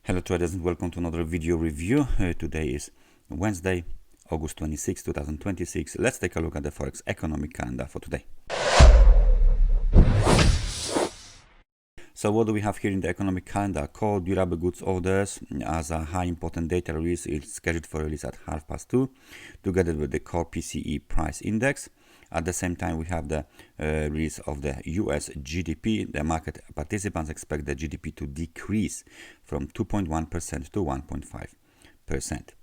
Hello traders and welcome to another video review. Today is Wednesday, August 26, 2026. Let's take a look at the Forex economic calendar for today. So what do we have here in the economic calendar? Core durable goods orders as a high important data release is scheduled for release at 2:30 together with the core PCE price index. At the same time, we have the release of the US GDP. The market participants expect the GDP to decrease from 2.1% to 1.5%.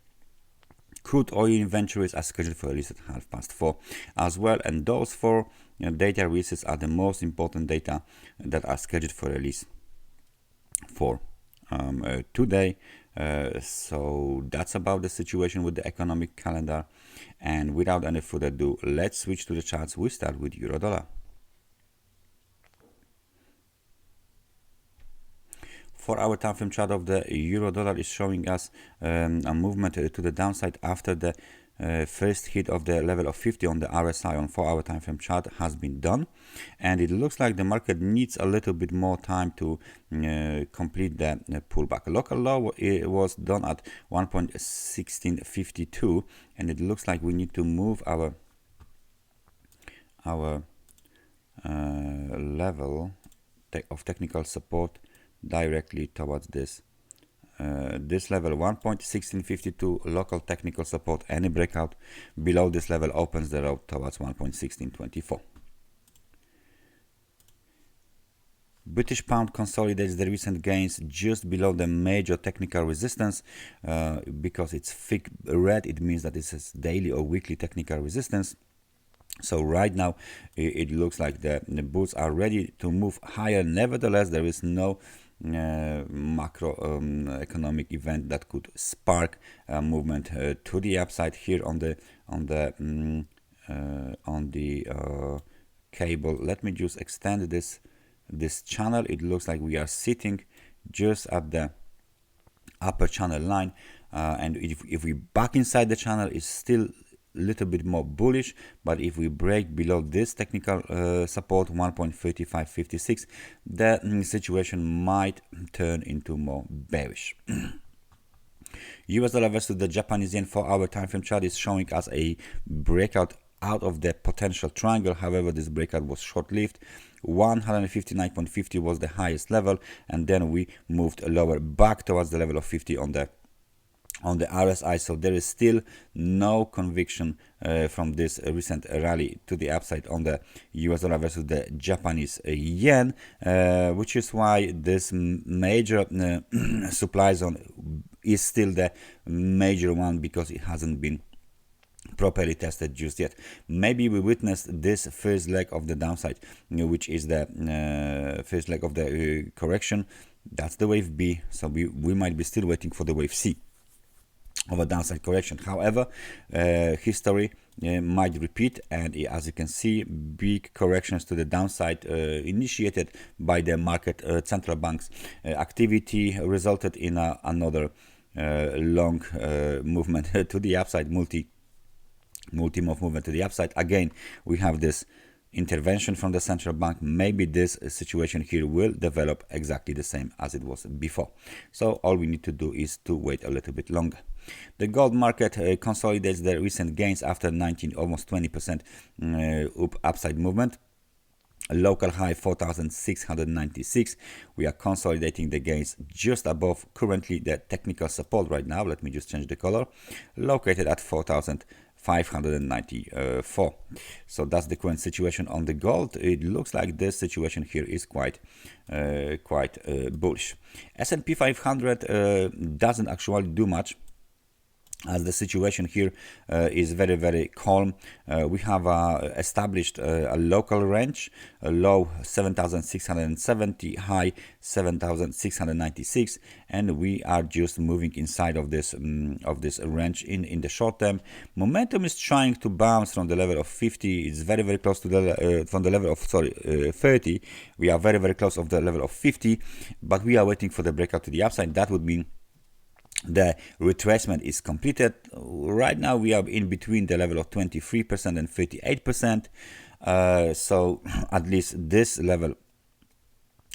Crude oil inventories are scheduled for release at 4:30 as well, and those four data releases are the most important data that are scheduled for release for today. So that's about the situation with the economic calendar, and without any further ado, let's switch to the charts. We start with euro dollar. For our time frame chart of the euro dollar is showing us a movement to the downside after the first hit of the level of 50 on the RSI on 4-hour time frame chart has been done, and it looks like the market needs a little bit more time to complete the pullback. Local low was done at 1.1652, and it looks like we need to move our level of technical support directly towards this level 1.1652 local technical support. Any breakout below this level opens the road towards 1.1624. British pound consolidates the recent gains just below the major technical resistance. Because it's thick red, it means that this is daily or weekly technical resistance. So right now it looks like the bulls are ready to move higher. Nevertheless, there is no macro economic event that could spark movement to the upside here on the cable. Let me just extend this channel. It looks like we are sitting just at the upper channel line, and if we back inside the channel, it's still little bit more bullish, but if we break below this technical support 1.3556, the situation might turn into more bearish. US dollar versus the Japanese yen 4-hour time frame chart is showing us a breakout out of the potential triangle. However, this breakout was short-lived. 159.50 was the highest level, and then we moved lower back towards the level of 50 on the RSI. So there is still no conviction from this recent rally to the upside on the US dollar versus the Japanese yen, which is why this major supply zone is still the major one, because it hasn't been properly tested just yet. Maybe we witnessed this first leg of the downside, which is the first leg of the correction. That's the wave B, so we might be still waiting for the wave C of a downside correction. However, history might repeat, and as you can see, big corrections to the downside initiated by the market central banks activity resulted in another long movement to the upside, multi-move movement to the upside. Again, we have this intervention from the central bank. Maybe this situation here will develop exactly the same as it was before. So all we need to do is to wait a little bit longer. The gold market consolidates the recent gains after 19, almost 20% upside movement. A local high 4,696. We are consolidating the gains just above currently the technical support right now. Let me just change the color. Located at 4,594. So that's the current situation on the gold. It looks like this situation here is quite bullish. SP 500 doesn't actually do much, as the situation here is very calm. We have established a local range, a low 7,670, high 7,696, and we are just moving inside of this range in the short term. Momentum is trying to bounce from the level of 50. It's very close to the from the level of 30. We are very close of the level of 50, but we are waiting for the breakout to the upside. That would mean the retracement is completed. Right now we are in between the level of 23% and 38%. So at least this level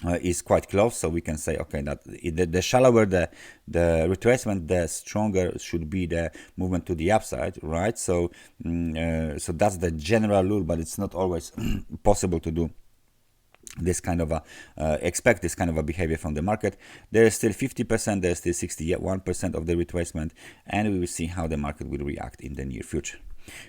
is quite close, so we can say, okay, that the shallower the retracement, the stronger should be the movement to the upside, right? So so that's the general rule, but it's not always possible to do this kind of a expect this kind of a behavior from the market. There is still 50%, there is still 61% of the retracement, and we will see how the market will react in the near future.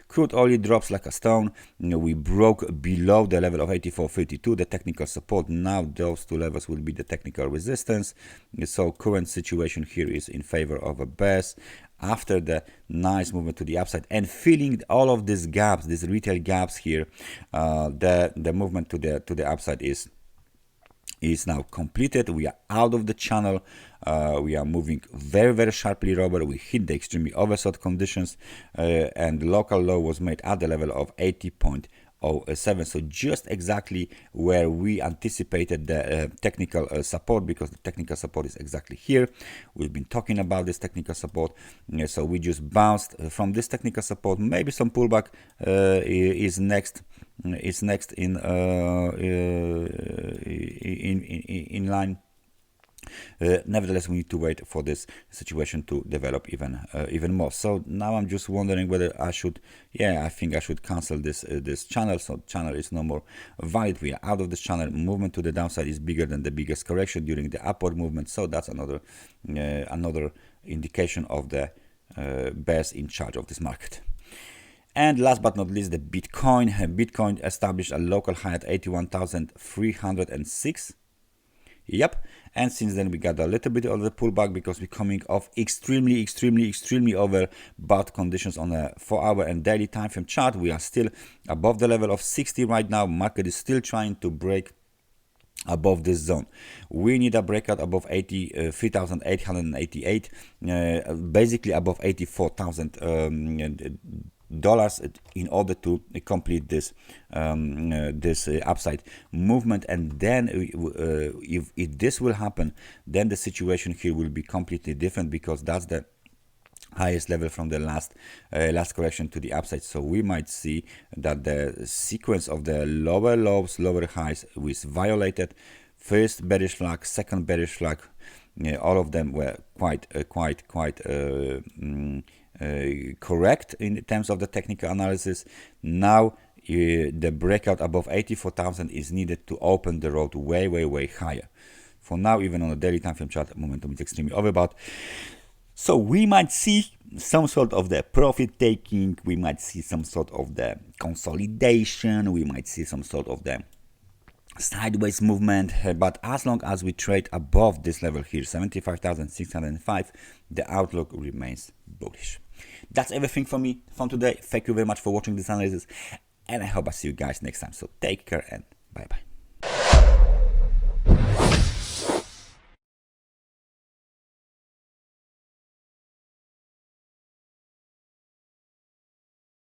Crude oil drops like a stone. We broke below the level of 84.52, the technical support. Now those two levels will be the technical resistance. So current situation here is in favor of a bears after the nice movement to the upside and filling all of these gaps, these retail gaps here. The movement to the upside is now completed. We are out of the channel. We are moving very sharply lower. We hit the extremely oversold conditions, and the local low was made at the level of 80.07, so just exactly where we anticipated the technical support, because the technical support is exactly here. We've been talking about this technical support, so we just bounced from this technical support. Maybe some pullback is next in line. Nevertheless, we need to wait for this situation to develop even more. So now I'm just wondering whether I should, I think I should cancel this channel. So channel is no more valid. We are out of this channel. Movement to the downside is bigger than the biggest correction during the upward movement. So that's another indication of the bears in charge of this market. And last but not least, the Bitcoin. Bitcoin established a local high at 81,306. Yep, and since then we got a little bit of the pullback because we're coming off extremely overbought conditions on a 4-hour and daily time frame chart. We are still above the level of 60 right now. Market is still trying to break above this zone. We need a breakout above 83,888, basically above 84,000 dollars in order to complete this upside movement. And then if this will happen, then the situation here will be completely different, because that's the highest level from the last correction to the upside. So we might see that the sequence of the lower lows, lower highs was violated. First bearish flag, second bearish flag, all of them were quite correct in terms of the technical analysis. Now the breakout above 84,000 is needed to open the road way higher. For now, even on a daily time frame chart, momentum is extremely overbought. So we might see some sort of the profit taking, we might see some sort of the consolidation, we might see some sort of the sideways movement, but as long as we trade above this level here, 75,605, the outlook remains bullish. That's everything from me from today. Thank you very much for watching this analysis, and I hope I see you guys next time. So take care and bye bye.